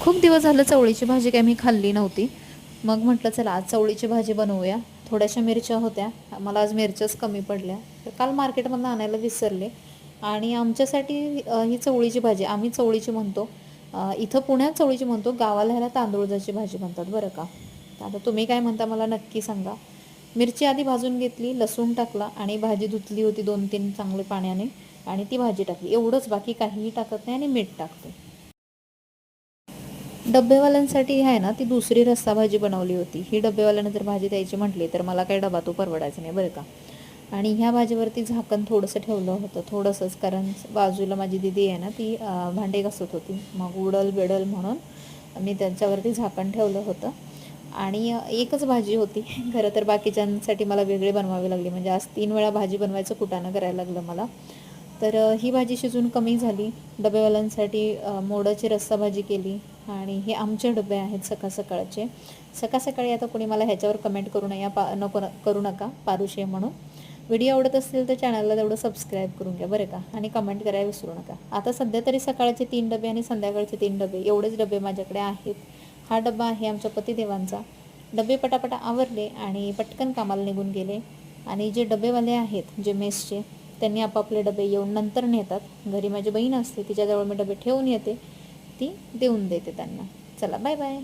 खूप दिवस झालं चवळीची भाजी काही मी खाल्ली नव्हती. मग म्हटलं चला आज चवळीची भाजी बनवूया. थोड्याशा मिरच्या होत्या, मला आज मिरच्याच कमी पडल्या, तर काल मार्केटमधून आणायला विसरले. आणि आमच्यासाठी ही चवळीची भाजी आम्ही चवळीची म्हणतो. इथं पुण्यात चवळीची म्हणतो, गावाला ह्याला तांदूळजाची भाजी म्हणतात बरं का. तर आता तुम्ही काय म्हणता मला नक्की सांगा. मिरची आधी भाजून घेतली, लसूण टाकला आणि भाजी धुतली होती 2-3 चांगले पाण्याने आणि ती भाजी टाकली. एवढंच, बाकी काहीही टाकत नाही आणि मीठ टाकते. डब्बेवाल्यांसाठी आहे ना ती दुसरी रस्सा भाजी बनवली होती. ही डब्बेवाल्यानं जर भाजी द्यायची म्हटली तर मला काही डबा तो परवडायचा नाही बरं का. आणि ह्या भाजीवरती झाकण थोडंसं ठेवलं होतं, थोडंसंच, कारण बाजूला माझी दिदी आहे ना ती भांडे घासत होती, मग उडल बिडल म्हणून मी त्यांच्यावरती झाकण ठेवलं होतं. आणि एकच भाजी होती खरं तर बाकीच्यांसाठी मला वेगळी बनवावी लागली, म्हणजे आज 3 वेळा भाजी बनवायचं कुटाणं करायला लागलं मला. तर ही भाजी शिजून कमी झाली. डबेवाल्यांसाठी मोडाची रस्सा भाजी केली. आणि हे आमचे डबे आहेत सकाळ सकाळचे. सकाळ सकाळी आता कोणी मला ह्याच्यावर कमेंट करू नये, नको करू नका पारुशे म्हणून. व्हिडिओ आवडत असतील तर चॅनलला तेवढं सबस्क्राईब करून घ्या बरं का, आणि कमेंट करायला विसरू नका. आता सध्या तरी सकाळचे 3 डबे आणि संध्याकाळचे 3 डबे एवढेच डबे माझ्याकडे आहेत. हा डबा आहे आमच्या पतिदेवांचा. डबे पटापटा आवरले आणि पटकन कामाला निघून गेले. आणि जे डबेवाले आहेत जे मेसचे, त्यांनी आपापले डबे येऊन नंतर नेतात. घरी माझी बहीण असते, तिच्याजवळ मी डबे ठेवून येते, ती देऊन देते त्यांना. चला बाय बाय.